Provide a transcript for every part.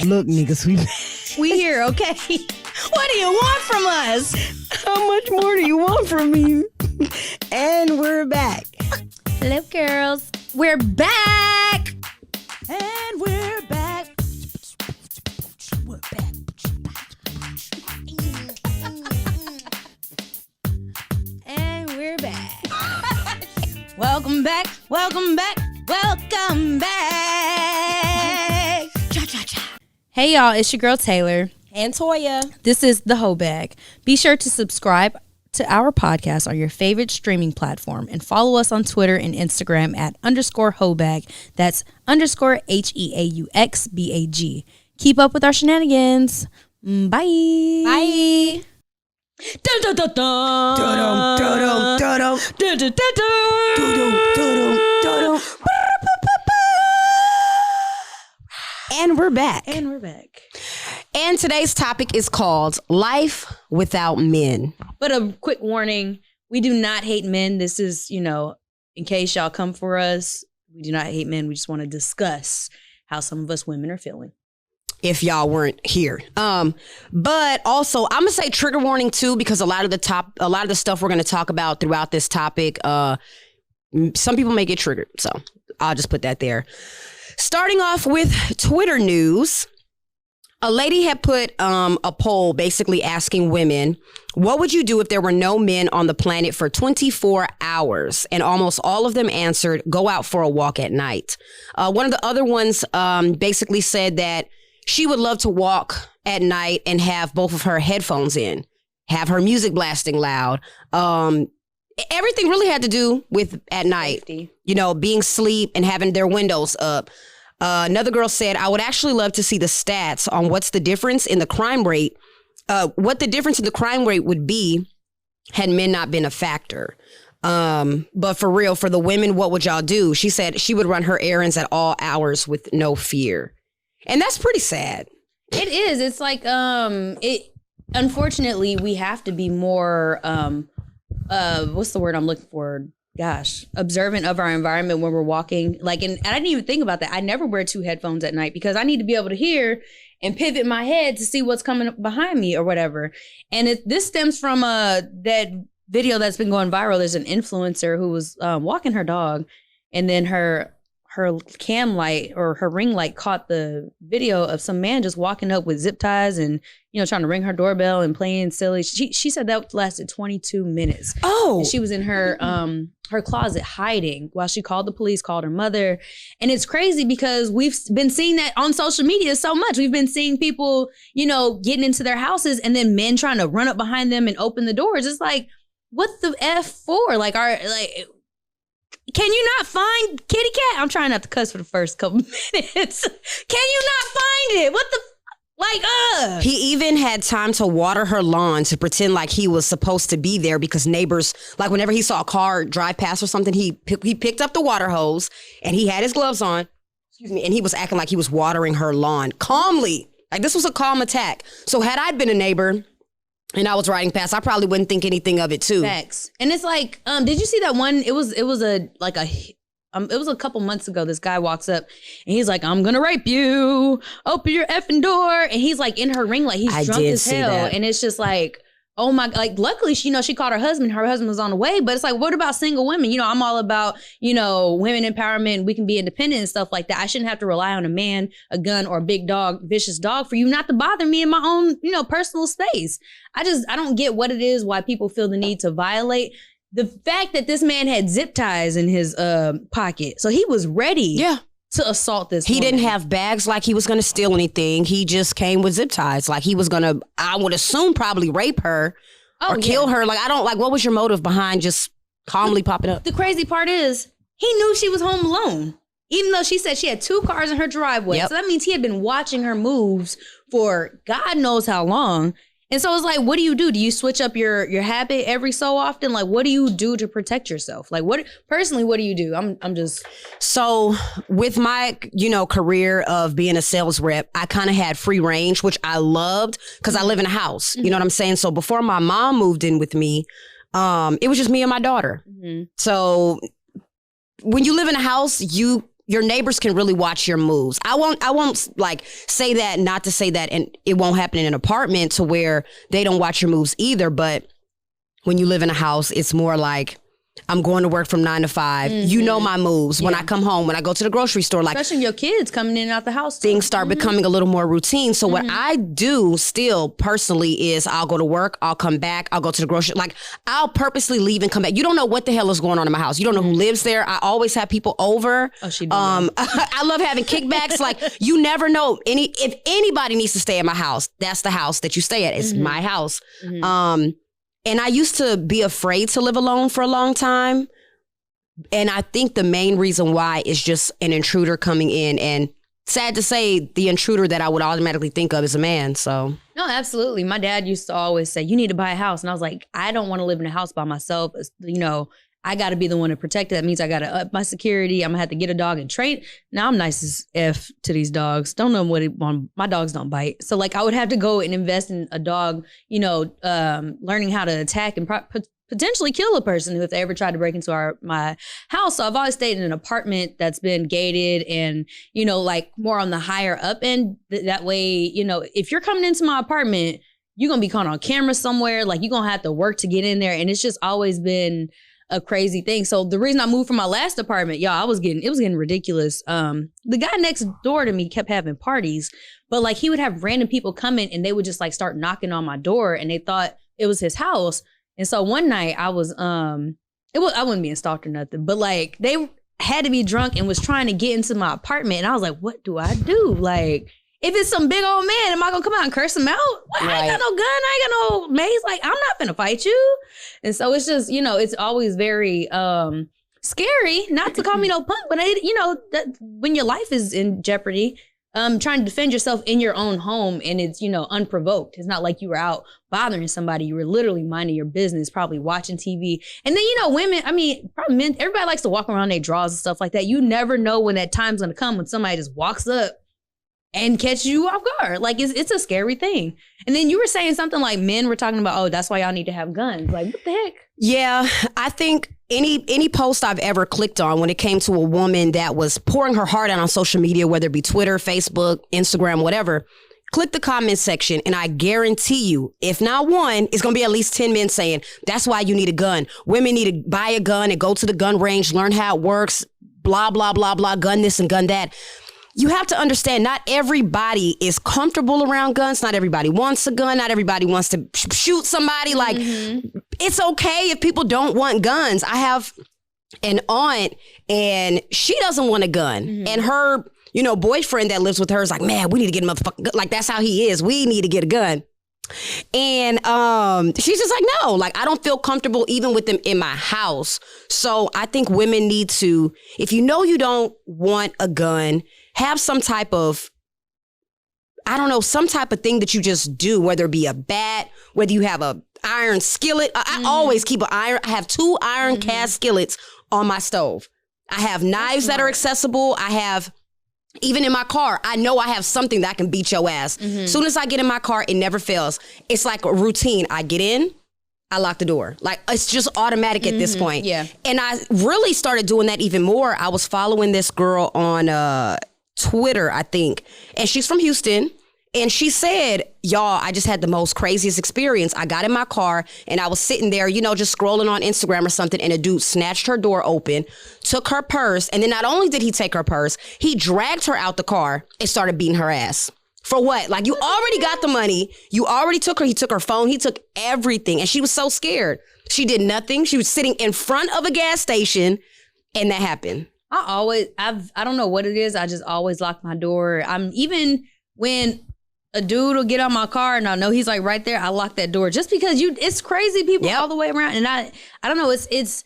Look, niggas, we here, okay? What do you want from us? How much more do you want from me? And we're back. Hello, girls. We're back. And we're back. We're back. And we're back. Welcome back. Welcome back. Welcome back. Cha-cha-cha. Hey, y'all. It's your girl, Taylor. And Toya. This is the Heaux Bag. Be sure to subscribe to our podcast on your favorite streaming platform and follow us on Twitter and Instagram at _Heaux Bag. That's _HEAUXBAG. Keep up with our shenanigans. Bye. Bye. Dun, dun, dun, dun. Dun-dum, dun-dum, dun-dum. Dun, dun, dun, dun. Dun-dum, dun-dum, dun-dum. And we're back. And we're back. And today's topic is called Life Without Men. But a quick warning, we do not hate men. This is, in case y'all come for us, we do not hate men. We just want to discuss how some of us women are feeling. If y'all weren't here. But also I'm gonna say trigger warning too, because a lot of the stuff we're gonna talk about throughout this topic, some people may get triggered. So I'll just put that there. Starting off with Twitter news. A lady had put a poll basically asking women, what would you do if there were no men on the planet for 24 hours? And almost all of them answered, go out for a walk at night. One of the other ones basically said that she would love to walk at night and have both of her headphones in, have her music blasting loud. Everything really had to do with at night, Safety. Being asleep and having their windows up. Another girl said, I would actually love to see the stats on what's the difference in the crime rate, what the difference in the crime rate would be had men not been a factor. But for real, for the women, what would y'all do? She said she would run her errands at all hours with no fear. And that's pretty sad. It is. It's like, unfortunately, we have to be more, what's the word I'm looking for? Gosh, observant of our environment when we're walking. And I didn't even think about that. I never wear two headphones at night because I need to be able to hear and pivot my head to see what's coming behind me or whatever. And this stems from that video that's been going viral. There's an influencer who was walking her dog, and then her cam light or her ring light caught the video of some man just walking up with zip ties and, trying to ring her doorbell and playing silly. She said that lasted 22 minutes. Oh. And she was in her closet hiding while she called the police, called her mother. And it's crazy because we've been seeing that on social media so much. We've been seeing people, getting into their houses and then men trying to run up behind them and open the doors. It's like, what the F for? Can you not find kitty cat? I'm trying not to cuss for the first couple minutes. Can you not find it? What the He even had time to water her lawn to pretend like he was supposed to be there because neighbors, whenever he saw a car drive past or something, he picked up the water hose and he had his gloves on, and he was acting like he was watering her lawn calmly. This was a calm attack. So had I been a neighbor and I was riding past, I probably wouldn't think anything of it too. Facts. And it's like, did you see that one? It was a couple months ago. This guy walks up and he's like, I'm gonna rape you. Open your effing door. And he's like in her ring light. He's drunk as hell. That. And it's just like, oh my, luckily, she called her husband. Her husband was on the way. But it's like, what about single women? I'm all about, women empowerment. We can be independent and stuff like that. I shouldn't have to rely on a man, a gun, or a big dog, vicious dog for you not to bother me in my own, personal space. I don't get what it is, why people feel the need to violate. The fact that this man had zip ties in his pocket. So he was ready to assault this woman. Didn't have bags like he was going to steal anything. He just came with zip ties. Like he was going to, I would assume, probably rape her or kill her. What was your motive behind just calmly popping up? The crazy part is he knew she was home alone. Even though she said she had two cars in her driveway. Yep. So that means he had been watching her moves for God knows how long. And so it's like, what do you do? Do you switch up your habit every so often? What do you do to protect yourself? What do you do? I'm just. So with my, career of being a sales rep, I kind of had free range, which I loved because I live in a house. Mm-hmm. You know what I'm saying? So before my mom moved in with me, it was just me and my daughter. Mm-hmm. So when you live in a house, you your neighbors can really watch your moves. I won't like say that, not to say that, and it won't happen in an apartment to where they don't watch your moves either. But when you live in a house, it's more like, I'm going to work from 9 to 5. You know my moves. When I come home, when I go to the grocery store, like especially your kids coming in and out the house, things start becoming a little more routine. So what I do still personally is I'll go to work, I'll come back, I'll go to the grocery. Like I'll purposely leave and come back. You don't know what the hell is going on in my house. You don't know who lives there. I always have people over. Oh, she did. I love having kickbacks. Like you never know if anybody needs to stay at my house, that's the house that you stay at. It's my house. And I used to be afraid to live alone for a long time. And I think the main reason why is just an intruder coming in. And sad to say, the intruder that I would automatically think of is a man. So no, absolutely. My dad used to always say, you need to buy a house. And I was like, I don't want to live in a house by myself. You know, I got to be the one to protect it. That means I got to up my security. I'm going to have to get a dog and train. Now I'm nice as F to these dogs. Don't know what my dogs don't bite. So like I would have to go and invest in a dog, you know, learning how to attack and potentially kill a person if they ever tried to break into my house. So I've always stayed in an apartment that's been gated and, you know, like more on the higher up end. That way, you know, if you're coming into my apartment, you're going to be caught on camera somewhere. Like you're going to have to work to get in there. And it's just always been a crazy thing. So the reason I moved from my last apartment, y'all, it was getting ridiculous. The guy next door to me kept having parties, but like he would have random people come in and they would just like start knocking on my door and they thought it was his house. And so one night I was, I wasn't being stalked or nothing, but like they had to be drunk and was trying to get into my apartment. And I was like, what do I do? Like, if it's some big old man, am I gonna come out and curse him out? What? Right. I ain't got no gun, I ain't got no mace. Like, I'm not finna fight you. And so it's just, you know, it's always very scary, not to call me no punk, but you know, that when your life is in jeopardy, trying to defend yourself in your own home and it's, you know, unprovoked. It's not like you were out bothering somebody. You were literally minding your business, probably watching TV. And then, you know, women, I mean, probably men, everybody likes to walk around their drawers and stuff like that. You never know when that time's gonna come when somebody just walks up and catch you off guard. Like it's a scary thing. And then you were saying something like men were talking about, oh, that's why y'all need to have guns. Like what the heck? Yeah, I think any post I've ever clicked on when it came to a woman that was pouring her heart out on social media, whether it be Twitter, Facebook, Instagram, whatever, click the comment section and I guarantee you, if not one, it's going to be at least 10 men saying, that's why you need a gun. Women need to buy a gun and go to the gun range, learn how it works, blah, blah, blah, blah, gun this and gun that. You have to understand, not everybody is comfortable around guns. Not everybody wants a gun. Not everybody wants to shoot somebody. Like, it's okay if people don't want guns. I have an aunt and she doesn't want a gun. And her, you know, boyfriend that lives with her is like, man, we need to get a motherfucking gun. Like, that's how he is. We need to get a gun. And she's just like, no, like, I don't feel comfortable even with them in my house. So I think women need to, if you know you don't want a gun, have some type of, I don't know, some type of thing that you just do, whether it be a bat, whether you have a iron skillet. I always keep I have 2 iron cast skillets on my stove. I have knives that are accessible. I have, even in my car, I know I have something that can beat your ass. Soon as I get in my car, it never fails. It's like a routine. I get in, I lock the door. Like, it's just automatic at this point. Yeah. And I really started doing that even more. I was following this girl on Twitter, I think, and she's from Houston. And she said, y'all, I just had the most craziest experience. I got in my car and I was sitting there, you know, just scrolling on Instagram or something. And a dude snatched her door open, took her purse. And then not only did he take her purse, he dragged her out the car and started beating her ass. For what? Like, you already got the money. You already took her. He took her phone. He took everything. And she was so scared. She did nothing. She was sitting in front of a gas station and that happened. I don't know what it is. I just always lock my door. Even when a dude will get on my car and I know he's like right there, I lock that door just because it's crazy people all the way around. And I don't know, this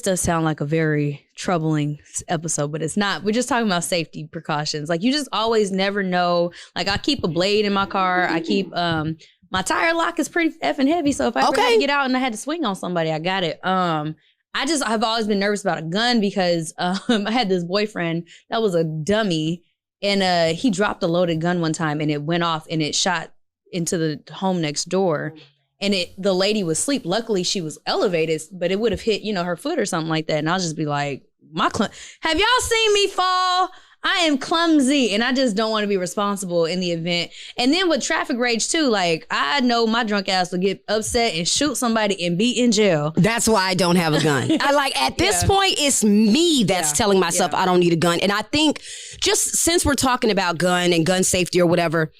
does sound like a very troubling episode, but it's not. We're just talking about safety precautions. Like, you just always never know. Like, I keep a blade in my car. I keep, my tire lock is pretty effing heavy. So if I ever had to get out and I had to swing on somebody, I got it. I've always been nervous about a gun because I had this boyfriend that was a dummy. And he dropped a loaded gun one time and it went off and it shot into the home next door. And the lady was asleep. Luckily, she was elevated, but it would have hit, you know, her foot or something like that. And I'll just be like, have y'all seen me fall? I am clumsy and I just don't want to be responsible in the event. And then with traffic rage too, like I know my drunk ass will get upset and shoot somebody and be in jail. That's why I don't have a gun. I like at this point, it's me that's telling myself I don't need a gun. And I think just since we're talking about gun and gun safety or whatever,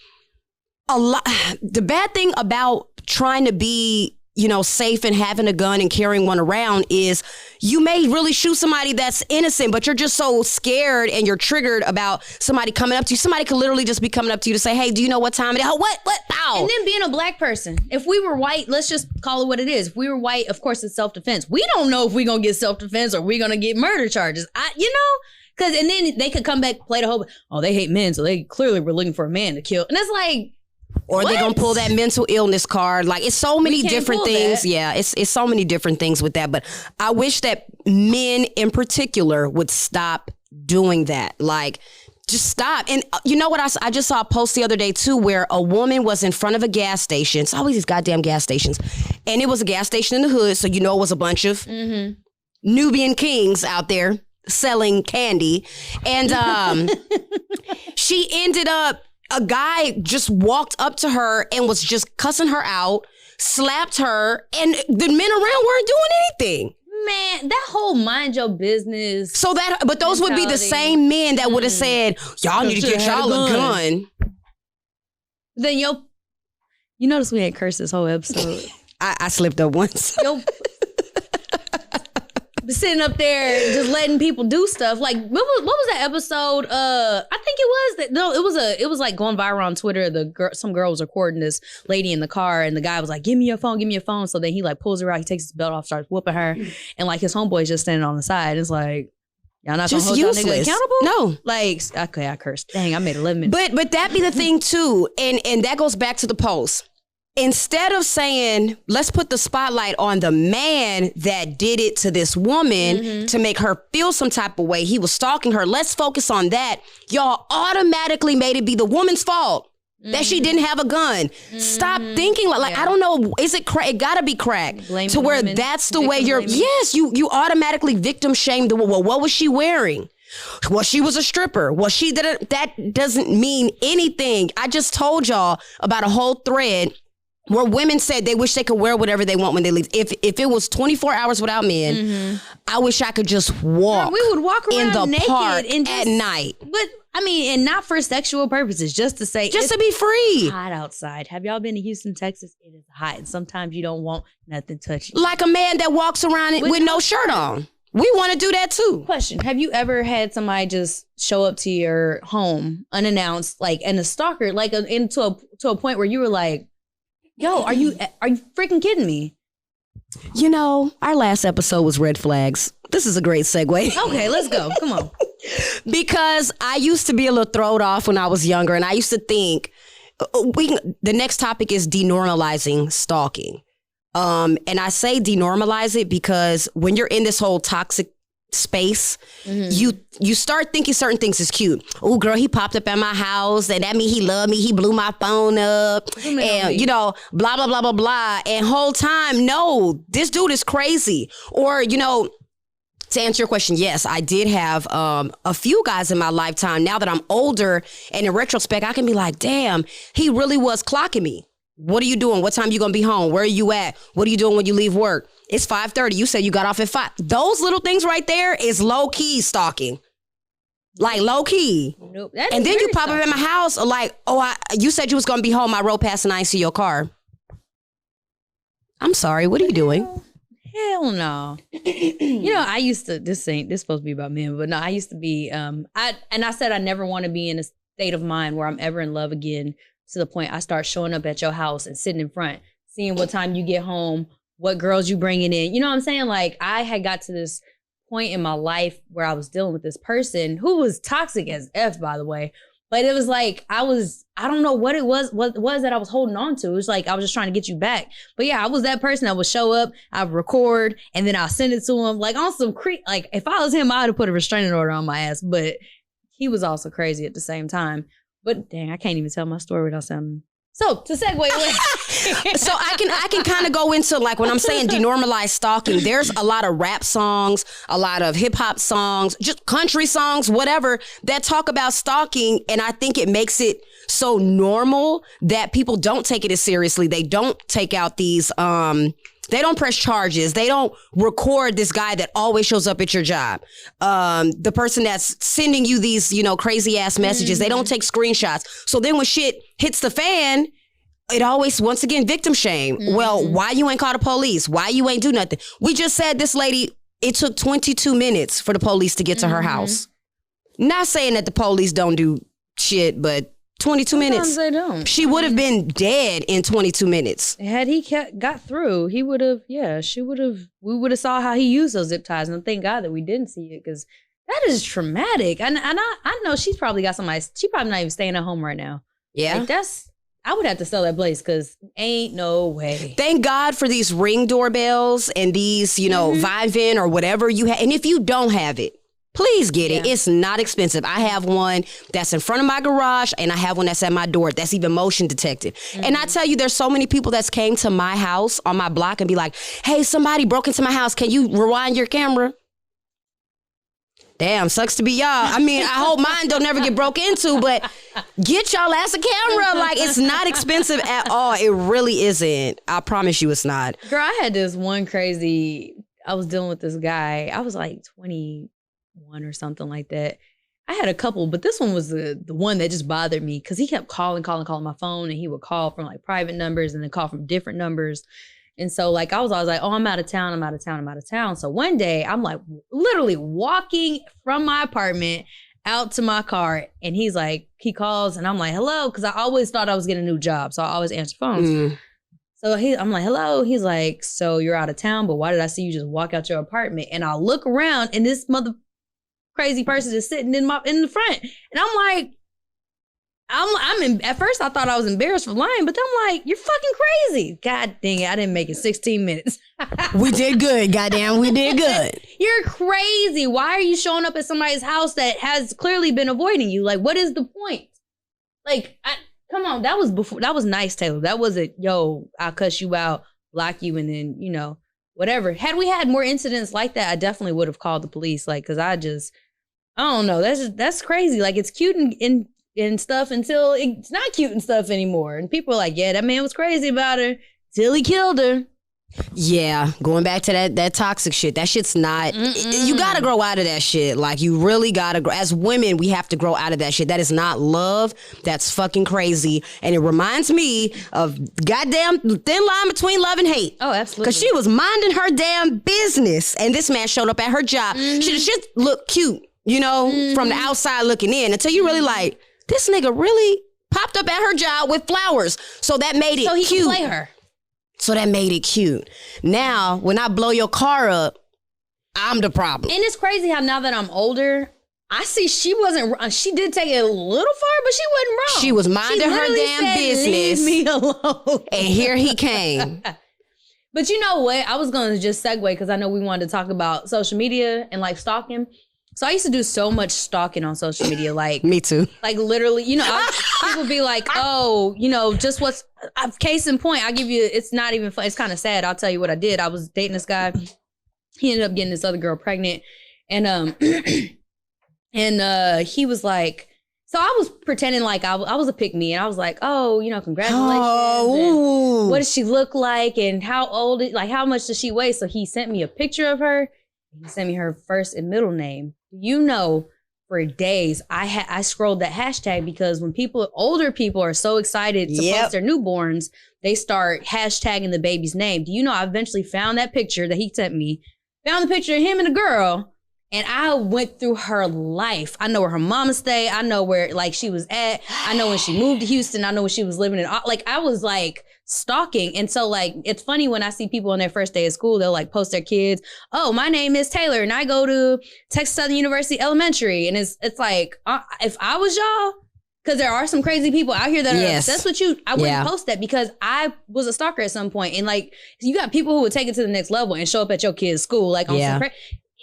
the bad thing about trying to be, you know, safe and having a gun and carrying one around is you may really shoot somebody that's innocent, but you're just so scared and you're triggered about somebody coming up to you. Somebody could literally just be coming up to you to say, hey, do you know what time it is? What? Ow. And then being a black person, if we were white, let's just call it what it is. If we were white, of course, it's self-defense. We don't know if we're going to get self-defense or we're going to get murder charges. Because and then they could come back, play the whole, oh, they hate men, so they clearly were looking for a man to kill. And it's like, or they're going to pull that mental illness card. Like, it's so many different things. That. Yeah, it's so many different things with that. But I wish that men in particular would stop doing that. Like, just stop. And you know what? I just saw a post the other day, too, where a woman was in front of a gas station. It's always these goddamn gas stations. And it was a gas station in the hood. So, you know, it was a bunch of Nubian kings out there selling candy. And she ended up, a guy just walked up to her and was just cussing her out, slapped her, and the men around weren't doing anything. Man, that whole mind your business. But those would be the same men that would have said, y'all need to get y'all a gun. Then you notice we ain't cursed this whole episode. I slipped up once. Sitting up there just letting people do stuff. Like what was that episode? I think it was like going viral on Twitter. Some girl was recording this lady in the car, and the guy was like, give me your phone. So then he like pulls her out, he takes his belt off, starts whooping her, and like his homeboy's just standing on the side. It's like, y'all not just gonna hold useless. y'all nigga accountable? No. Like, okay, I cursed. Dang, I made 11 minutes. But that be the thing too, and that goes back to the post. Instead of saying, let's put the spotlight on the man that did it to this woman to make her feel some type of way, he was stalking her. Let's focus on that. Y'all automatically made it be the woman's fault that she didn't have a gun. Stop thinking like I don't know. Is it crack? It gotta be crack to where women, that's the way you're. Blaming. Yes, you automatically victim shame the. Well, what was she wearing? Well, she was a stripper. Well, she didn't. That doesn't mean anything. I just told y'all about a whole thread where women said they wish they could wear whatever they want when they leave. If it was 24 hours without men, I wish I could just walk. We would walk around in the naked park and at night. But I mean, and not for sexual purposes, just to say, just to be free. Hot outside. Have y'all been to Houston, Texas? It is hot, and sometimes you don't want nothing touching. Like a man that walks around with no shirt on. We want to do that too. Question: have you ever had somebody just show up to your home unannounced, like, and a stalker, like, to a point where you were like, yo, are you freaking kidding me? You know, our last episode was red flags. This is a great segue. Okay, let's go. Come on. Because I used to be a little thrown off when I was younger, and I used to think the next topic is denormalizing stalking. And I say denormalize it because when you're in this whole toxic space, you start thinking certain things is cute. Oh, girl, he popped up at my house, and that mean he loved me. He blew my phone up, and you know, blah blah blah blah blah. And whole time, no, this dude is crazy. Or you know, to answer your question, yes, I did have a few guys in my lifetime. Now that I'm older, and in retrospect, I can be like, damn, he really was clocking me. What are you doing? What time you gonna be home? Where are you at? What are you doing when you leave work? It's 5:30. You said you got off at 5. Those little things right there is low key stalking. Like low key. Nope. And then you pop up at my house like, you said you was gonna be home. I rode past and I didn't see your car. I'm sorry. What are you doing? Hell no. You know, I used to, this supposed to be about men, but no, I used to be, I said I never want to be in a state of mind where I'm ever in love again, to the point I start showing up at your house and sitting in front, seeing what time you get home, what girls you bringing in. You know what I'm saying? Like, I had got to this point in my life where I was dealing with this person who was toxic as F, by the way. But it was like, I don't know what it was that I was holding on to. It was like, I was just trying to get you back. But yeah, I was that person that would show up, I'd record, and then I'll send it to him. Like on some like if I was him, I would have put a restraining order on my ass. But he was also crazy at the same time. But dang, I can't even tell my story without sounding So to segue away. So I can kind of go into like when I'm saying denormalize stalking, there's a lot of rap songs, a lot of hip hop songs, just country songs, whatever, that talk about stalking. And I think it makes it so normal that people don't take it as seriously. They don't take out these, they don't press charges. They don't record this guy that always shows up at your job. The person that's sending you these, crazy ass messages, they don't take screenshots. So then when shit hits the fan, it always, once again, victim shame. Well, why you ain't call the police? Why you ain't do nothing? We just said this lady, it took 22 minutes for the police to get to her house. Not saying that the police don't do shit, but 22 minutes. Sometimes they don't. She would have been dead in 22 minutes. Had he got through, he would have, we would have saw how he used those zip ties. And thank God that we didn't see it, because that is traumatic. And I know she's probably got somebody, she probably not even staying at home right now. Yeah. Like I would have to sell that place, because ain't no way. Thank God for these Ring doorbells and these, Vivint or whatever you have. And if you don't have it, please get it. It's not expensive. I have one that's in front of my garage, and I have one that's at my door that's even motion detected. And I tell you, there's so many people that's came to my house on my block and be like, hey, somebody broke into my house. Can you rewind your camera? Damn, sucks to be y'all. I mean, I hope mine don't never get broke into, but get y'all ass a camera. Like, it's not expensive at all. It really isn't. I promise you it's not. Girl, I had this one I was dealing with this guy. I was like 21 or something like that. I had a couple, but this one was the one that just bothered me, because he kept calling my phone, and he would call from like private numbers and then call from different numbers. And so like I was always like, oh, I'm out of town. So one day I'm like literally walking from my apartment out to my car, and he's like, he calls, and I'm like, hello, because I always thought I was getting a new job, so I always answer phones. So I'm like, hello. He's like, so you're out of town, but why did I see you just walk out your apartment? And I look around, and this crazy person is sitting in the front, and I'm like, at first I thought I was embarrassed for lying, but then I'm like, you're fucking crazy. God dang it, I didn't make it 16 minutes. We did good, goddamn, we did good. You're crazy. Why are you showing up at somebody's house that has clearly been avoiding you? Like, what is the point? Like, come on, that was nice, Taylor. That wasn't, yo, I'll cuss you out, block you, and then, whatever. Had we had more incidents like that, I definitely would have called the police, like, because I don't know. That's crazy. Like, it's cute and stuff until it's not cute and stuff anymore. And people are like, yeah, that man was crazy about her till he killed her. Yeah, going back to that toxic shit. That shit's not, you gotta grow out of that shit. Like, you really gotta grow. As women, we have to grow out of that shit. That is not love. That's fucking crazy. And it reminds me of goddamn thin line between love and hate. Oh, absolutely. Because she was minding her damn business, and this man showed up at her job. Shit looked cute, from the outside looking in, until you really like, this nigga really popped up at her job with flowers. So that made it cute. So he can play her. So that made it cute. Now, when I blow your car up, I'm the problem. And it's crazy how now that I'm older, I see she did take it a little far, but she wasn't wrong. She was minding her damn business. Leave me alone. And here he came. But you know what? I was going to just segue, because I know we wanted to talk about social media and like stalking. So I used to do so much stalking on social media, like me too. Like literally, people be like, oh, just case in point. I'll give you. It's not even fun. It's kind of sad. I'll tell you what I did. I was dating this guy. He ended up getting this other girl pregnant, and he was like, so I was pretending like I was a pick-me, and I was like, oh, congratulations. Oh, what does she look like, and how old? Like, how much does she weigh? So he sent me a picture of her. He sent me her first and middle name. For days, I scrolled that hashtag, because when older people are so excited to post their newborns, they start hashtagging the baby's name. Do you know, I eventually found that picture that he sent me, found the picture of him and the girl, and I went through her life. I know where her mama stayed. I know where she was at. I know when she moved to Houston. I know when she was living in, I was like stalking. And so it's funny when I see people on their first day of school, they'll post their kids, oh, my name is Taylor and I go to Texas Southern University Elementary. And it's like, if I was y'all, because there are some crazy people out here that are obsessed with you, I wouldn't post that, because I was a stalker at some point. And you got people who would take it to the next level and show up at your kid's school on some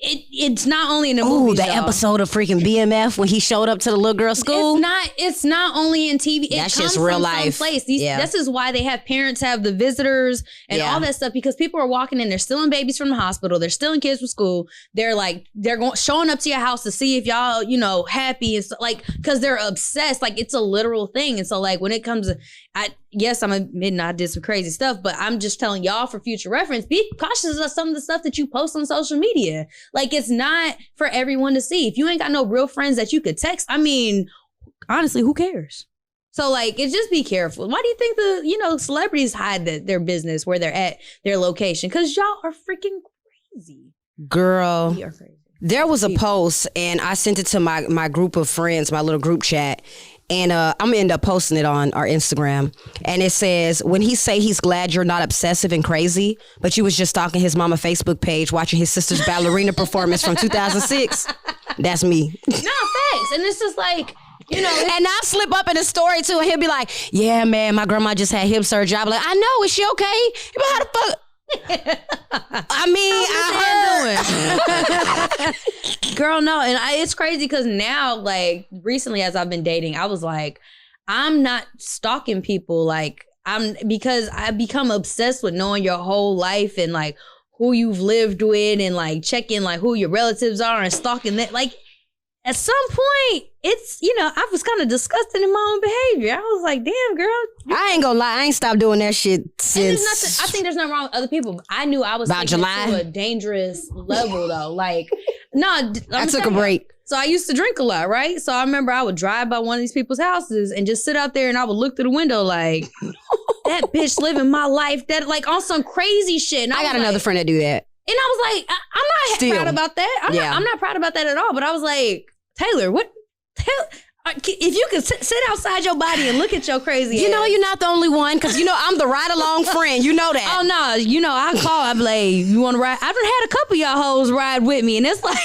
it's not only in the Ooh, movies. the y'all. episode of freaking BMF when he showed up to the little girl's school. It's not only in TV. That's It comes just real from life. someplace. Yeah. This is why they have parents have the visitors and all that stuff, because people are walking in, they're stealing babies from the hospital, they're stealing kids from school. They're going showing up to your house to see if y'all, happy and so, because they're obsessed. Like, it's a literal thing. And so like when it comes to, I'm admitting I did some crazy stuff, but I'm just telling y'all for future reference, be cautious of some of the stuff that you post on social media. Like, it's not for everyone to see. If you ain't got no real friends that you could text, I mean, honestly, who cares? So like, it's just be careful. Why do you think the, celebrities hide their business, where they're at, their location? Because y'all are freaking crazy. Girl, We are crazy. there was a post and I sent it to my group of friends, my little group chat. And I'm gonna end up posting it on our Instagram. And it says, when he say he's glad you're not obsessive and crazy, but you was just stalking his mama Facebook page, watching his sister's ballerina performance from 2006. That's me. No, facts. And it's just like, and I slip up in a story too, and he'll be like, yeah, man, my grandma just had hip surgery. I'll be like, I know, is she okay? He'll be like, how the fuck? I mean, I heard. Girl, no. And it's crazy because now, like, recently as I've been dating, I was like, I'm not stalking people. Like, because I've become obsessed with knowing your whole life and like who you've lived with and like checking like who your relatives are and stalking that. Like, at some point, it's, I was kind of disgusted in my own behavior. I was like, damn, girl. I ain't gonna lie, I ain't stopped doing that shit since. I think there's nothing wrong with other people. But I knew I was about taking July. it to a dangerous level, though. Like, no. I took a break. So I used to drink a lot, right? So I remember I would drive by one of these people's houses and just sit out there and I would look through the window like, that bitch living my life, that like on some crazy shit. And I got another friend that do that. And I was like, I'm not proud about that. I'm not proud about that at all. But I was like, Taylor, what? If you could sit outside your body and look at your crazy ass. You're not the only one, because I'm the ride along friend. You know that. Oh no, I call. I'm like, you want to ride? I've had a couple of y'all hoes ride with me, and it's like.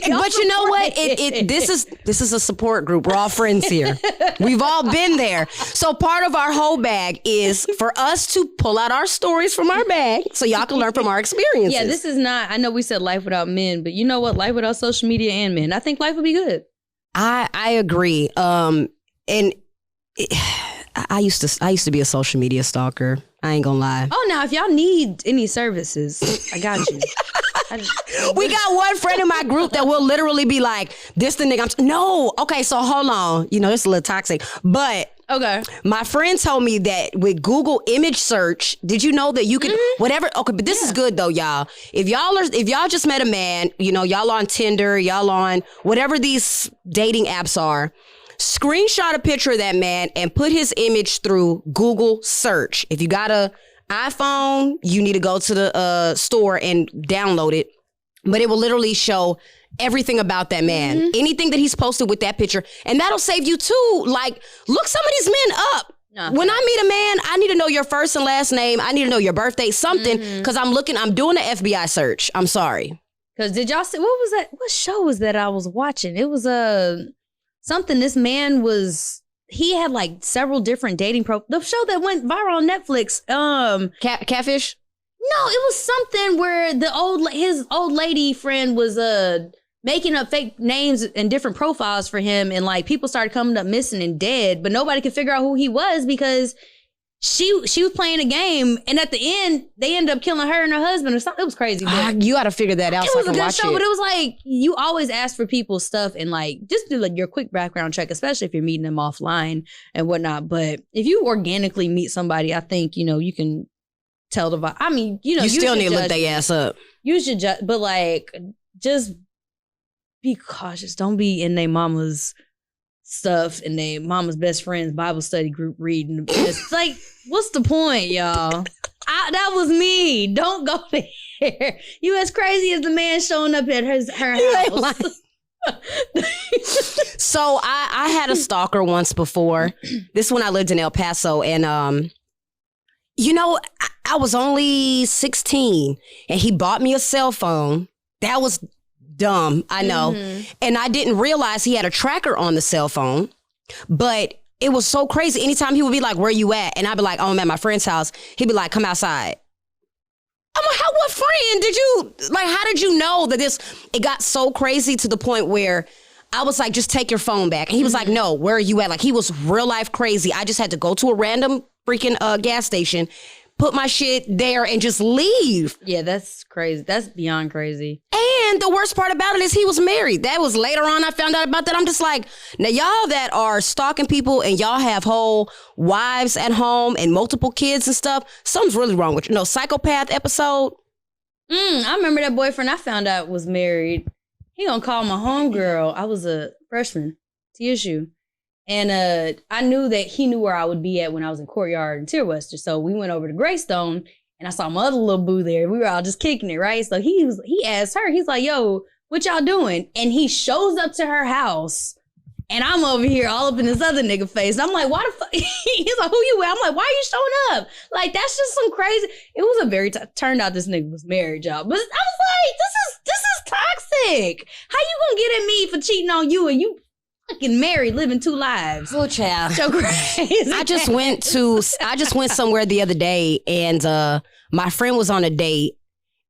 But you know what? This is a support group. We're all friends here. We've all been there. So part of our whole bag is for us to pull out our stories from our bag, so y'all can learn from our experiences. Yeah, this is not. I know we said life without men, but you know what? Life without social media and men. I think life would be good. I agree. I used to be a social media stalker. I ain't gonna lie. Oh, now if y'all need any services, I got you. We got one friend in my group that will literally be like, "This the nigga." No, okay, so hold on. It's a little toxic, but okay. My friend told me that with Google image search, did you know that you could whatever? Okay, but this is good though, y'all. If y'all just met a man, y'all on Tinder, y'all on whatever these dating apps are. Screenshot a picture of that man and put his image through Google search. If you got a iPhone, you need to go to the store and download it. But it will literally show everything about that man. Anything that he's posted with that picture. And that'll save you too. Like, look some of these men up. When I meet a man, I need to know your first and last name. I need to know your birthday, something. Because I'm doing an FBI search. I'm sorry. Because did y'all see, what was that? What show was that I was watching? It was something this man he had like several different dating the show that went viral on Netflix. Catfish? No, it was something where his old lady friend was making up fake names and different profiles for him, and like people started coming up missing and dead, but nobody could figure out who he was because she was playing a game, and at the end they ended up killing her and her husband or something. It was crazy. You got to figure that out. It was a good show, but it was like you always ask for people's stuff and like just do like your quick background check, especially if you're meeting them offline and whatnot. But if you organically meet somebody, I think you can tell the vibe. I mean, you still need to look their ass up. You should judge, but like just be cautious. Don't be in their mama's stuff and their mama's best friend's Bible study group reading. It's like, what's the point, y'all? That was me. Don't go there. You as crazy as the man showing up at her house. So I had a stalker once before. This when I lived in El Paso, and I was only 16, and he bought me a cell phone. That was dumb, I know. And I didn't realize he had a tracker on the cell phone, but it was so crazy. Anytime he would be like, "Where you at?" And I'd be like, "Oh, I'm at my friend's house." He'd be like, "Come outside." I'm like, what friend did you, like, how did you know that it got so crazy to the point where I was like, just take your phone back. And he was like, no, where are you at? Like, he was real life crazy. I just had to go to a random freaking gas station, put my shit there and just leave. Yeah, that's crazy. That's beyond crazy. And the worst part about it is he was married. That was later on I found out about that. I'm just like, now y'all that are stalking people and y'all have whole wives at home and multiple kids and stuff, something's really wrong with you. No, psychopath episode. I remember that boyfriend I found out was married. He gonna call my homegirl. I was a freshman, TSU. And I knew that he knew where I would be at when I was in Courtyard in Tearwester. So we went over to Greystone and I saw my other little boo there. We were all just kicking it, right? So he asked her, he's like, yo, what y'all doing? And he shows up to her house and I'm over here all up in this other nigga face. And I'm like, why the fuck? He's like, who you with? I'm like, why are you showing up? Like, that's just some crazy. It was a very, turned out this nigga was married, y'all. But I was like, this is toxic. How you gonna get at me for cheating on you and you fucking married, living two lives? Oh, child. So crazy. I just went somewhere the other day and my friend was on a date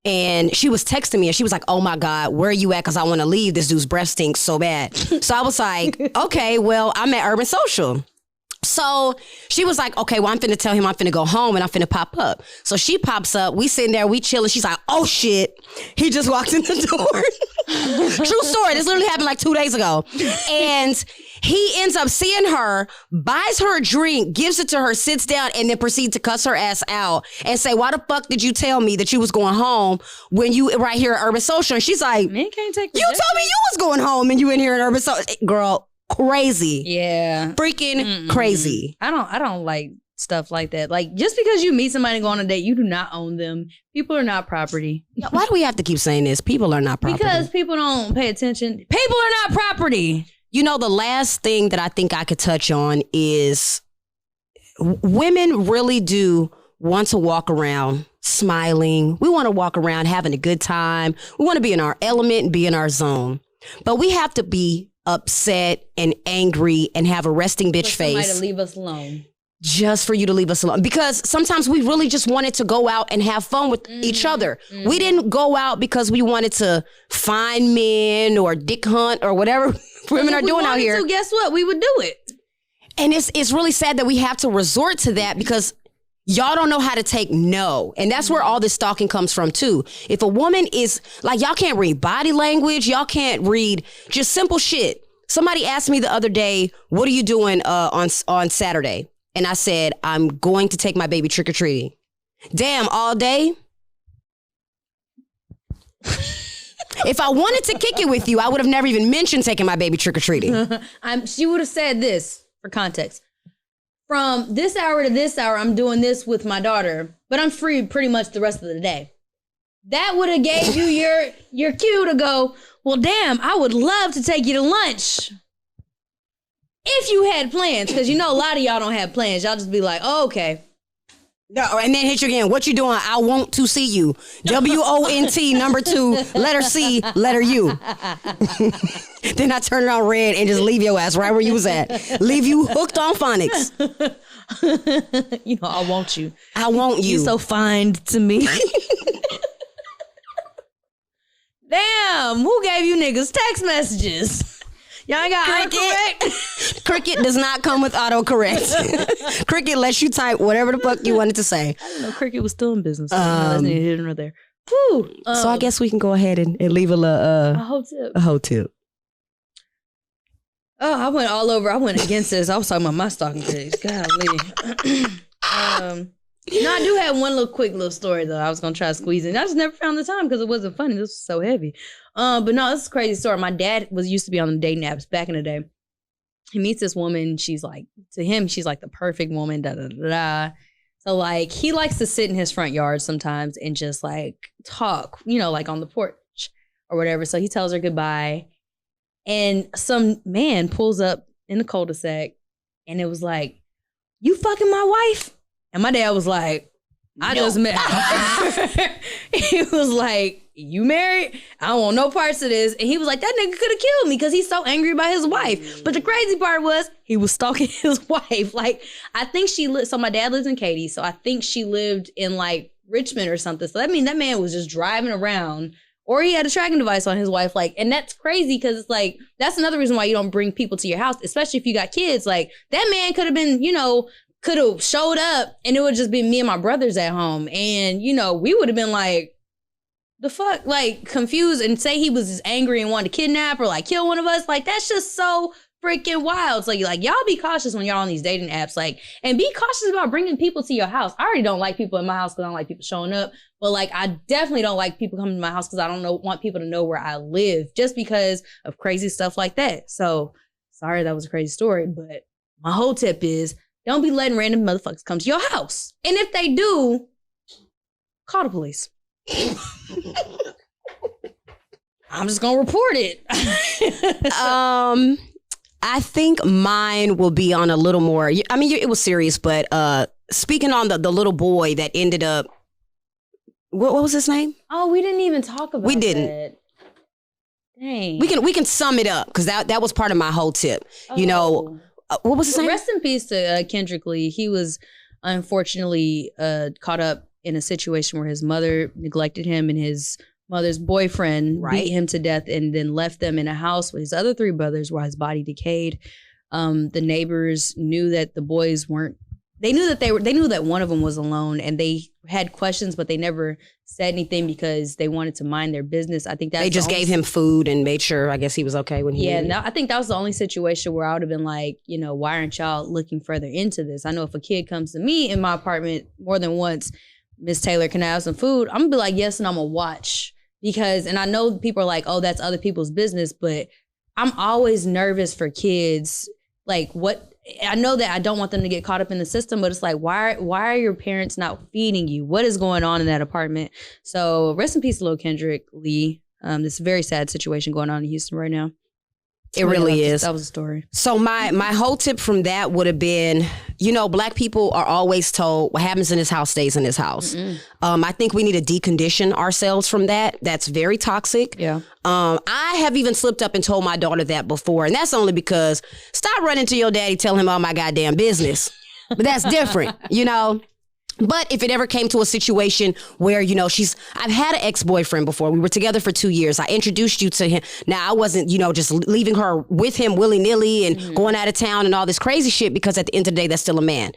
and she was texting me and she was like, oh my God, where are you at? Because I want to leave. This dude's breath stinks so bad. So I was like, okay, well, I'm at Urban Social. So she was like, okay, well, I'm finna tell him I'm finna go home and I'm finna pop up. So she pops up. We sitting there, we chilling. She's like, oh shit. He just walked in the door. True story. This literally happened like 2 days ago. And he ends up seeing her, buys her a drink, gives it to her, sits down, and then proceeds to cuss her ass out and say, why the fuck did you tell me that you was going home when you right here at Urban Social? And she's like, men can't take you told me you was going home and you in here at Urban Social. Girl, crazy. Yeah. Freaking crazy. I don't like stuff like that. Like, just because you meet somebody and go on a date, you do not own them. People are not property. Why do we have to keep saying this? People are not property. Because people don't pay attention. People are not property. You know, the last thing that I think I could touch on is women really do want to walk around smiling. We want to walk around having a good time. We want to be in our element and be in our zone. But we have to be upset and angry and have a resting bitch face. Somebody to leave us alone. Just for you to leave us alone. Because sometimes we really just wanted to go out and have fun with each other. We didn't go out because we wanted to find men or dick hunt or whatever women are doing out here. So guess what? We would do it. And it's really sad that we have to resort to that because y'all don't know how to take no. And that's where all this stalking comes from too. If a woman is like, y'all can't read body language. Y'all can't read just simple shit. Somebody asked me the other day, what are you doing on Saturday? And I said, I'm going to take my baby trick-or-treating. Damn, all day? If I wanted to kick it with you, I would have never even mentioned taking my baby trick-or-treating. She would have said this, for context. From this hour to this hour, I'm doing this with my daughter, but I'm free pretty much the rest of the day. That would have gave you your cue to go, well, damn, I would love to take you to lunch. If you had plans, because you know a lot of y'all don't have plans. Y'all just be like, oh, okay. No, and then hit you again. What you doing? I want to see you. WONT number 2, letter C, letter U. Then I turn it on red and just leave your ass right where you was at. Leave you hooked on phonics. You know, I want you. I want you. You so fine to me. Damn, who gave you niggas text messages? Y'all ain't got autocorrect? Cricket does not come with autocorrect. Cricket lets you type whatever the fuck you wanted to say. I didn't know Cricket was still in business. That's neither here nor there. Whew. So I guess we can go ahead and leave a whole tip. Oh, I went all over. I went against this. I was talking about my stalking days. Golly. No, I do have one quick little story though. I was gonna try to squeeze in. I just never found the time because it wasn't funny. This was so heavy. But no, this is a crazy story. My dad used to be on the dating apps back in the day. He meets this woman. She's like, to him, she's like the perfect woman. Da da da da. So like, he likes to sit in his front yard sometimes and just like talk, you know, like on the porch or whatever. So he tells her goodbye, and some man pulls up in the cul-de-sac, and it was like, "You fucking my wife?" And my dad was like, I just met her. He was like, you married? I don't want no parts of this. And he was like, that nigga could have killed me because he's so angry about his wife. But the crazy part was he was stalking his wife. Like, I think so my dad lives in Katy. So I think she lived in like Richmond or something. So that means that man was just driving around, or he had a tracking device on his wife. Like, and that's crazy because it's like, that's another reason why you don't bring people to your house, especially if you got kids. Like, that man could have been, could have showed up and it would just be me and my brothers at home. And, we would have been like, the fuck, like, confused, and say he was just angry and wanted to kidnap or like kill one of us. Like, that's just so freaking wild. So like y'all be cautious when y'all on these dating apps, like, and be cautious about bringing people to your house. I already don't like people in my house because I don't like people showing up, but like, I definitely don't like people coming to my house because I don't want people to know where I live just because of crazy stuff like that. So sorry, that was a crazy story, but my whole tip is don't be letting random motherfuckers come to your house. And if they do, call the police. I'm just gonna report it. I think mine will be on a little more, I mean, it was serious, but speaking on the little boy that ended up, what was his name? Oh, we didn't even talk about We didn't. that. Dang. We can sum it up because that was part of my whole tip. Oh. What was his name? Rest in peace to Kendrick Lee. He was unfortunately caught up in a situation where his mother neglected him and his mother's boyfriend beat him to death and then left them in a house with his other three brothers while his body decayed. The neighbors knew that the boys weren't, they knew that one of them was alone, and they had questions, but they never said anything because they wanted to mind their business. I think that they just gave him food and made sure, I guess he was okay when he I think that was the only situation where I would have been like, why aren't y'all looking further into this? I know if a kid comes to me in my apartment more than once, Miss Taylor, can I have some food? I'm gonna be like, yes, and I'm gonna watch. Because, and I know people are like, oh, that's other people's business, but I'm always nervous for kids. Like, I know that I don't want them to get caught up in the system, but it's like, why are your parents not feeding you? What is going on in that apartment? So rest in peace to Lil Kendrick Lee. This very sad situation going on in Houston right now. It really is. That was a story. So my whole tip from that would have been, Black people are always told what happens in this house stays in this house. I think we need to decondition ourselves from that. That's very toxic. Yeah. I have even slipped up and told my daughter that before. And that's only because stop running to your daddy, tell him all my goddamn business. But that's different, But if it ever came to a situation where, I've had an ex-boyfriend before. We were together for 2 years. I introduced you to him. Now, I wasn't, just leaving her with him willy-nilly and going out of town and all this crazy shit, because at the end of the day, that's still a man,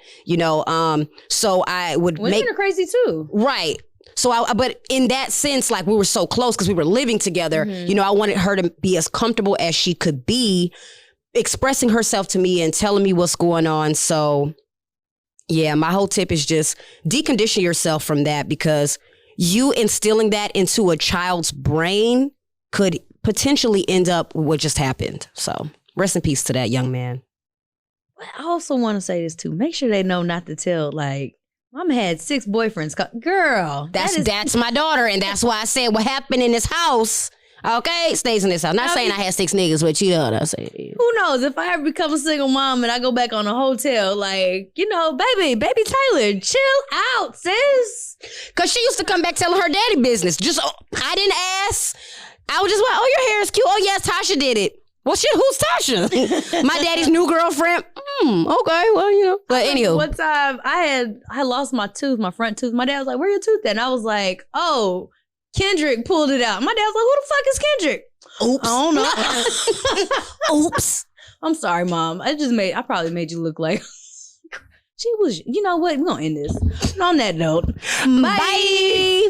So I would Women are crazy too. Right. So but in that sense, like, we were so close because we were living together, I wanted her to be as comfortable as she could be expressing herself to me and telling me what's going on. So yeah, my whole tip is just decondition yourself from that, because you instilling that into a child's brain could potentially end up with what just happened. So rest in peace to that young man. I also want to say this too. Make sure they know not to tell, like, Mama had 6 boyfriends. Girl, that's my daughter, and that's why I said what happened in this house, okay, stays in this house. Not saying I had 6 niggas with cheat on us. Who knows? If I ever become a single mom and I go back on a hotel, like, baby Taylor, chill out, sis. Because she used to come back telling her daddy business. I didn't ask. I was just like, oh, your hair is cute. Oh, yes, Tasha did it. Well, shit, who's Tasha? My daddy's new girlfriend. Okay, well, But anywho. One time I lost my tooth, my front tooth. My dad was like, where your tooth at? And I was like, oh, Kendrick pulled it out. My dad was like, who the fuck is Kendrick? Oops. I don't know. Oops. I'm sorry, Mom. I probably made you look like she was, you know what? We're going to end this. On that note, bye.